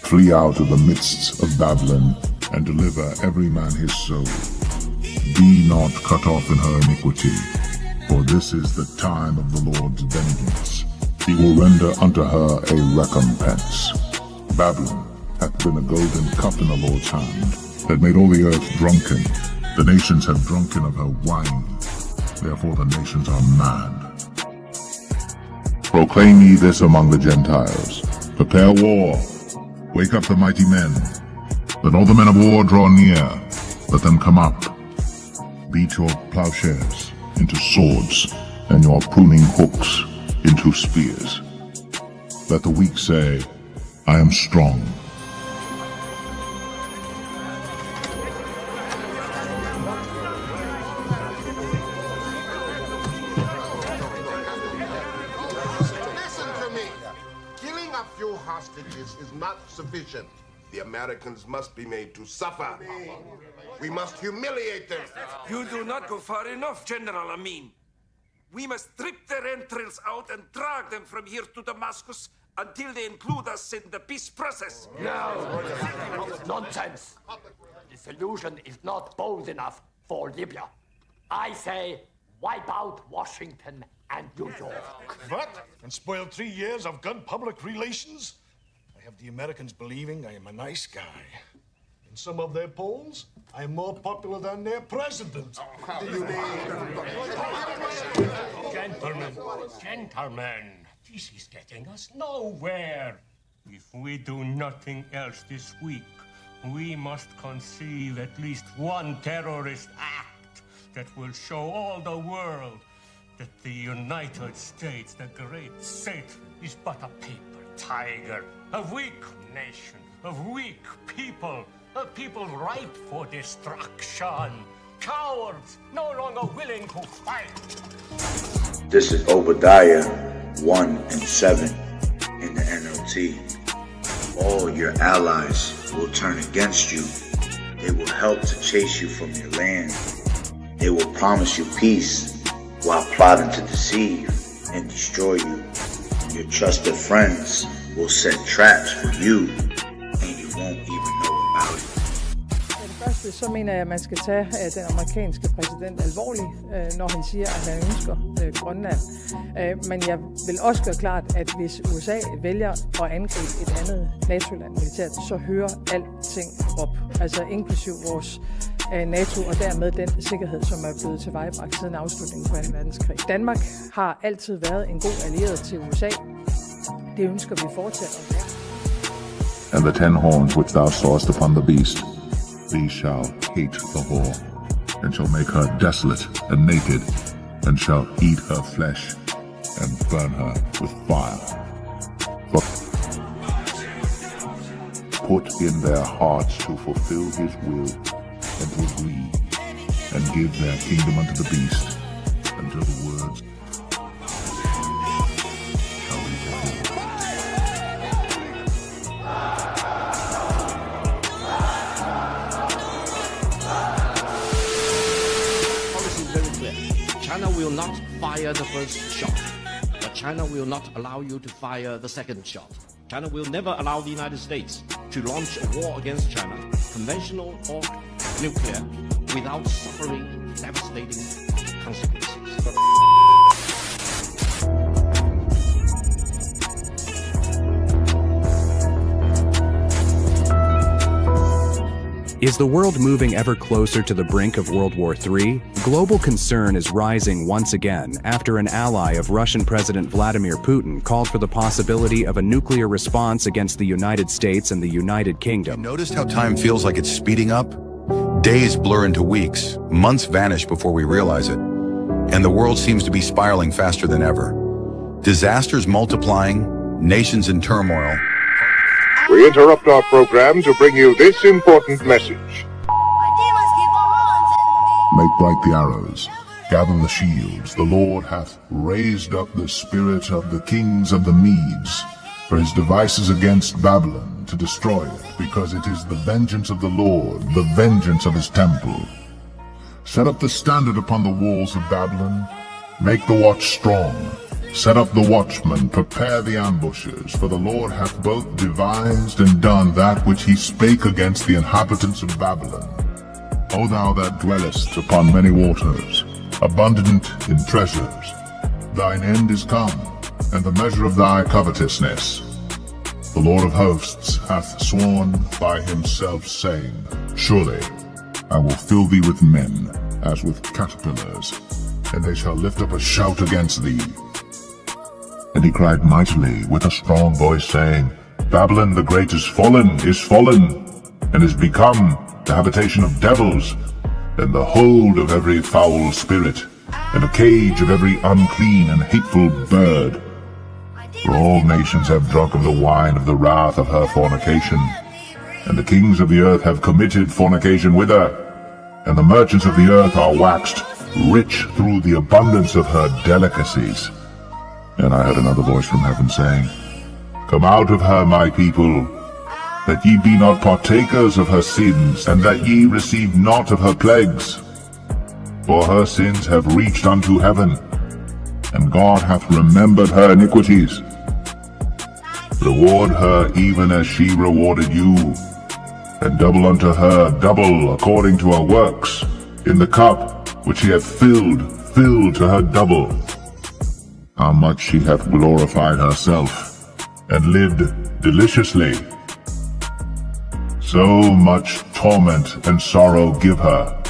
Flee out of the midst of Babylon, and deliver every man his soul. Be not cut off in her iniquity, for this is the time of the Lord's vengeance. He will render unto her a recompense. Babylon hath been a golden cup in the Lord's hand, that made all the earth drunken. The nations have drunken of her wine, therefore the nations are mad. Proclaim ye this among the Gentiles. Prepare war. Wake up the mighty men. Let all the men of war draw near. Let them come up. Beat your plowshares into swords, and your pruning hooks into spears. Let the weak say, I am strong. Listen to me. Killing a few hostages is not sufficient. The Americans must be made to suffer. We must humiliate them. You do not go far enough, General Amin. We must strip their entrails out and drag them from here to Damascus until they include us in the peace process. No! Nonsense! The solution is not bold enough for Libya. I say, wipe out Washington and New York. What? And spoil 3 years of good public relations? I have the Americans believing I am a nice guy. In some of their polls, I am more popular than their president. Gentlemen, this is getting us nowhere. If we do nothing else this week, we must conceive at least one terrorist act that will show all the world that the United States, the great Satan, is but a paper tiger, a weak nation, of weak people, a people ripe for destruction, cowards no longer willing to fight. This is Obadiah 1 and 7 in the NLT. All your allies will turn against you. They will help to chase you from your land. They will promise you peace while plotting to deceive and destroy you. Your trusted friends will set traps for you, and you won't even know about it. Første, så mener jeg, at man skal tage den amerikanske præsident alvorligt, når han siger, at han ønsker Grønland. Men jeg vil også gøre klart, at hvis USA vælger at angribe et andet NATO-land militært, så hører alting op. Altså inklusiv vores NATO og dermed den sikkerhed, som er blevet tilvejebragt siden afslutningen på 2. verdenskrig. Danmark har altid været en god allieret til USA. Det ønsker vi fortsat at være. And the 10 horns which thou sawest upon the beast, these shall hate the whore, and shall make her desolate and naked, and shall eat her flesh, and burn her with fire. For put in their hearts to fulfill his will, and to agree, and give their kingdom unto the beast, until the words shall be fulfilled. China will not fire the first shot, but China will not allow you to fire the second shot. China will never allow the United States to launch a war against China, conventional or nuclear, without suffering devastating consequences. Is the world moving ever closer to the brink of World War III? Global concern is rising once again after an ally of Russian President Vladimir Putin called for the possibility of a nuclear response against the United States and the United Kingdom. You noticed how time feels like it's speeding up? Days blur into weeks, months vanish before we realize it, and the world seems to be spiraling faster than ever. Disasters multiplying, nations in turmoil. We interrupt our program to bring you this important message. Make bright the arrows, gather the shields. The Lord hath raised up the spirit of the kings of the Medes for his devices against Babylon to destroy it, because it is the vengeance of the Lord, the vengeance of his temple. Set up the standard upon the walls of Babylon. Make the watch strong. Set up the watchmen, prepare the ambushes, for the Lord hath both devised and done that which he spake against the inhabitants of Babylon. O thou that dwellest upon many waters, abundant in treasures, thine end is come, and the measure of thy covetousness. The Lord of hosts hath sworn by himself, saying, Surely I will fill thee with men, as with caterpillars, and they shall lift up a shout against thee. And he cried mightily with a strong voice, saying, Babylon the great is fallen, and is become the habitation of devils, and the hold of every foul spirit, and a cage of every unclean and hateful bird. For all nations have drunk of the wine of the wrath of her fornication, and the kings of the earth have committed fornication with her, and the merchants of the earth are waxed rich through the abundance of her delicacies. And I heard another voice from heaven saying, Come out of her, my people, that ye be not partakers of her sins, and that ye receive not of her plagues. For her sins have reached unto heaven, and God hath remembered her iniquities. Reward her even as she rewarded you, and double unto her double according to her works, in the cup which she hath filled to her double. How much she hath glorified herself, and lived deliciously. So much torment and sorrow give her.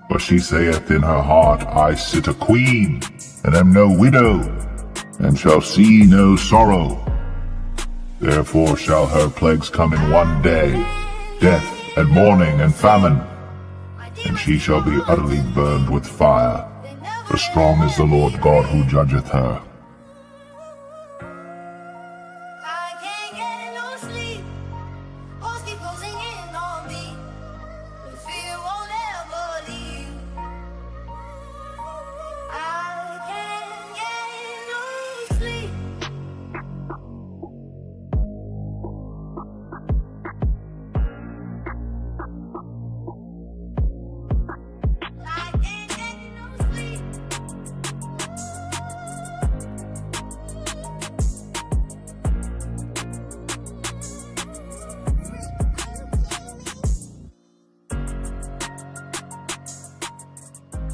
For she saith in her heart, I sit a queen, and am no widow, and shall see no sorrow. Therefore shall her plagues come in one day, death and mourning and famine, and she shall be utterly burned with fire. For strong is the Lord God who judgeth her.